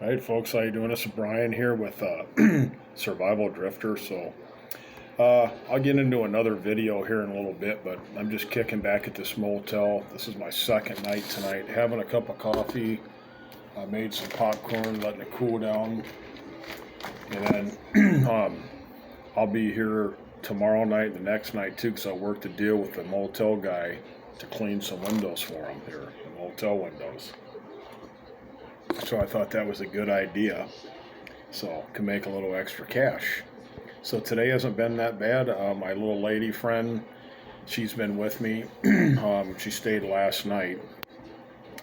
All right, folks, how you doing? This is Brian here with Survival Drifter. I'll get into another video here in a little bit, but I'm just kicking back at this motel. This is my second night tonight, having a cup of coffee. I made some popcorn, letting it cool down, and then I'll be here tomorrow night and the next night too, because I worked a deal with the motel guy to clean some windows for him here, the motel windows. So I thought that was a good idea. So can make a little extra cash. So today hasn't been that bad. My little lady friend, she's been with me. She stayed last night.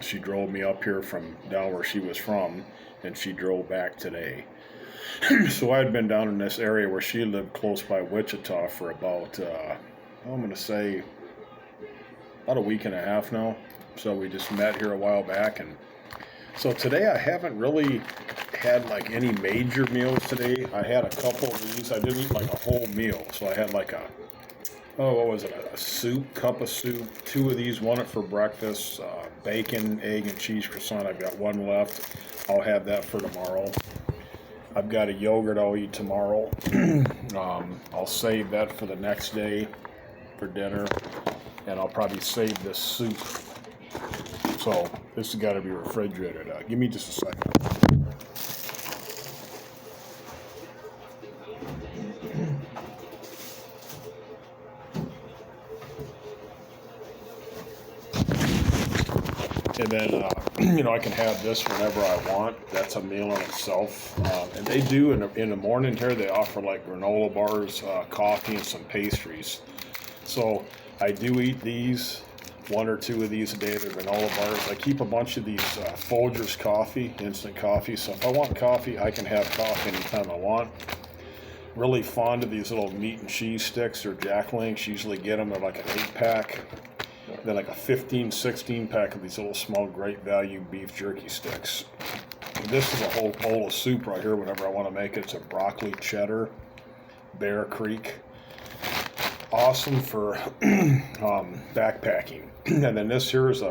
She drove me up here from down where she was from, and she drove back today. So I had been down in this area where she lived close by Wichita for about, I'm going to say, about a week and a half now. So we just met here a while back, and so today I haven't really had like any major meals today. I had a couple of these. I didn't eat like a whole meal. So I had like what was it? A soup, cup of soup, two of these, one for breakfast, bacon, egg, and cheese croissant. I've got one left. I'll have that for tomorrow. I've got a yogurt I'll eat tomorrow. I'll save that for the next day for dinner. And I'll probably save this soup. So this has got to be refrigerated. Give me just a second. And then, I can have this whenever I want. That's a meal in itself. And they do in the morning here, they offer like granola bars, coffee, and some pastries. So I do eat these. One or two of these a day. They're granola bars. I keep a bunch of these Folgers coffee, instant coffee. So if I want coffee, I can have coffee anytime I want. Really fond of these little meat and cheese sticks or Jack Links. Usually get them. They're like an 8-pack. Then like a 15, 16-pack of these little small Great Value beef jerky sticks. And this is a whole bowl of soup right here whenever I want to make it. It's a broccoli cheddar, Bear Creek. Awesome for backpacking. And then this here is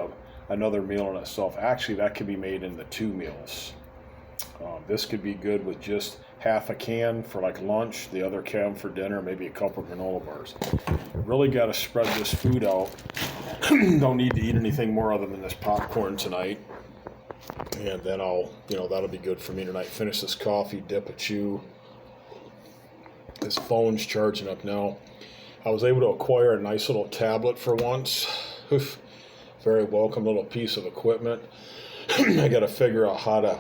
another meal in itself. Actually, that could be made into 2 meals. This could be good with just half a can for like lunch, the other can for dinner, maybe a couple of granola bars. Really got to spread this food out. Don't need to eat anything more other than this popcorn tonight. And then that'll be good for me tonight. Finish this coffee, dip a chew. This phone's charging up now. I was able to acquire a nice little tablet for once. Very welcome little piece of equipment. I got to figure out how to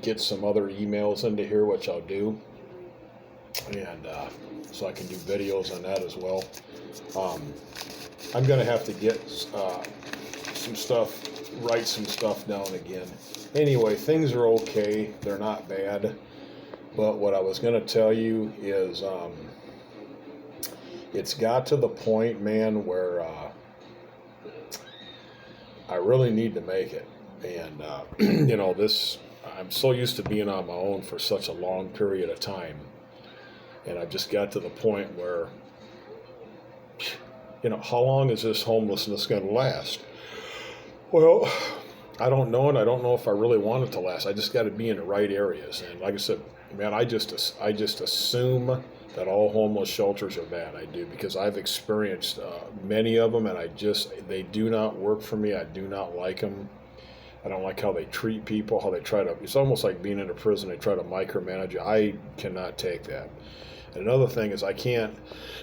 get some other emails into here, which I'll do. And so I can do videos on that as well. I'm going to have to get some stuff, write some stuff down again. Anyway, things are okay. They're not bad. But what I was going to tell you is it's got to the point, man, where I really need to make it. And, I'm so used to being on my own for such a long period of time. And I just got to the point where, how long is this homelessness going to last? Well, I don't know, and I don't know if I really want it to last. I just got to be in the right areas. And like I said, man, I just assume that all homeless shelters are bad. I do, because I've experienced many of them, and they do not work for me. I do not like them. I don't like how they treat people, how they it's almost like being in a prison. They try to micromanage you. I cannot take that. And another thing is I can't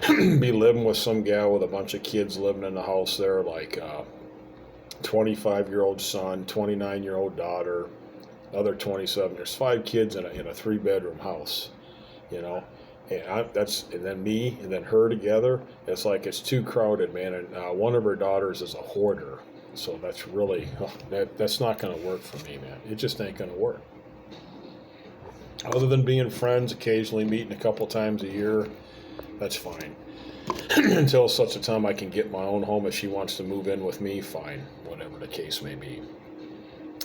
be living with some gal with a bunch of kids living in the house there, like 25-year-old son, 29-year-old daughter, another 27. There's 5 kids in a 3-bedroom house, And and then me and then her together. It's like it's too crowded, man. And one of her daughters is a hoarder. So that's really, that's not going to work for me, man. It just ain't going to work. Other than being friends, occasionally meeting a couple times a year, that's fine. Until such a time I can get my own home. If she wants to move in with me, fine. Whatever the case may be.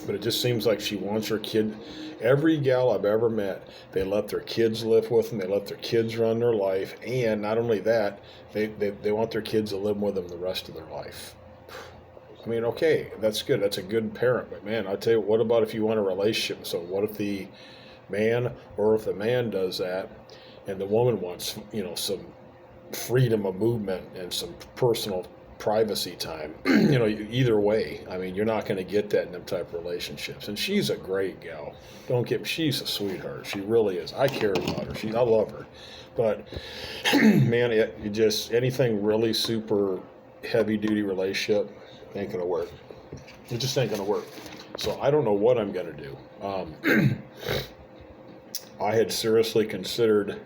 But it just seems like she wants her kid. Every gal I've ever met, they let their kids live with them. They let their kids run their life. And not only that, they want their kids to live with them the rest of their life. I mean, okay, that's good. That's a good parent. But man, I'll tell you, what about if you want a relationship? So what if the man, or if the man does that and the woman wants, some freedom of movement and some personal privacy time? Either way, I mean, you're not going to get that in them type of relationships. And she's a great gal. Don't get me, she's a sweetheart. She really is. I care about her. I love her. But man, it just, anything really super heavy duty relationship ain't gonna work. It just ain't gonna work. So I don't know what I'm gonna do. I had seriously considered,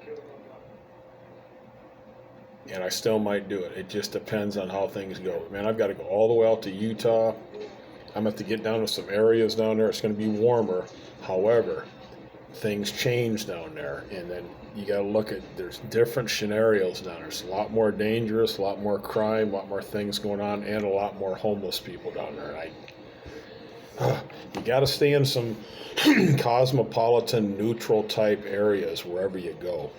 and I still might do it. It just depends on how things go. Man, I've got to go all the way out to Utah. I'm gonna have to get down to some areas down there. It's gonna be warmer. However, things change down there, and then you got to look at, there's different scenarios down there. It's a lot more dangerous, a lot more crime, a lot more things going on, and a lot more homeless people down there. You got to stay in some cosmopolitan, neutral type areas wherever you go.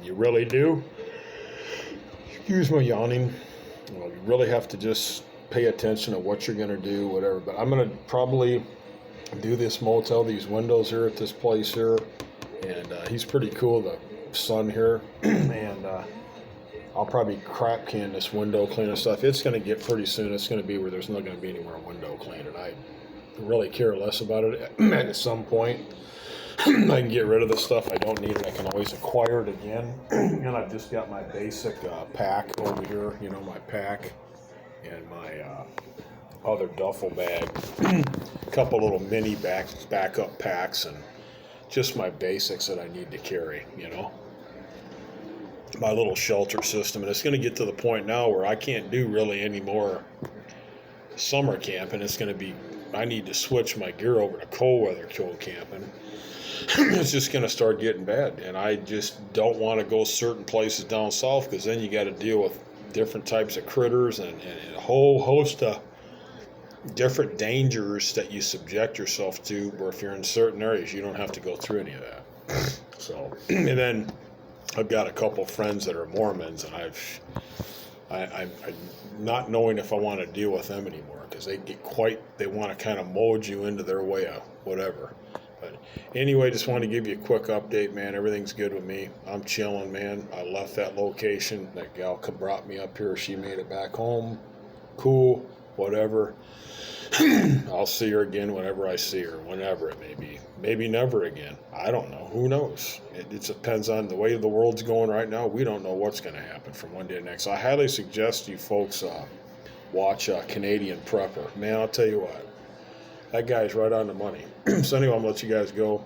You really do. Excuse my yawning. You really have to just pay attention to what you're going to do, whatever. But I'm going to probably do this motel, these windows here at this place here, and he's pretty cool, the son here, and I'll probably crap can this window cleaner stuff. It's going to get pretty soon. It's going to be where there's not going to be any more window cleaning. I really care less about it. At some point, I can get rid of the stuff I don't need it. I can always acquire it again. And I've just got my basic pack over here, my pack and my other duffel bag, a couple little mini backup packs, and just my basics that I need to carry, my little shelter system. And it's going to get to the point now where I can't do really any more summer camping. It's going to be, I need to switch my gear over to cold weather cold camping. It's just going to start getting bad, and I just don't want to go certain places down south, because then you got to deal with different types of critters and a whole host of different dangers that you subject yourself to, where if you're in certain areas, you don't have to go through any of that. So, and then I've got a couple friends that are Mormons, and I'm not knowing if I want to deal with them anymore, because they want to kind of mold you into their way of whatever. But anyway, just wanted to give you a quick update, man. Everything's good with me. I'm chilling, man. I left that location. That gal brought me up here. She made it back home. Cool, whatever. I'll see her again whenever I see her, whenever it may be. Maybe never again. I don't know. Who knows? It depends on the way the world's going right now. We don't know what's going to happen from one day to the next. I highly suggest you folks watch Canadian Prepper. Man, I'll tell you what. That guy's right on the money. So anyway, I'm going to let you guys go.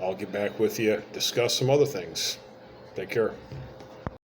I'll get back with you, discuss some other things. Take care.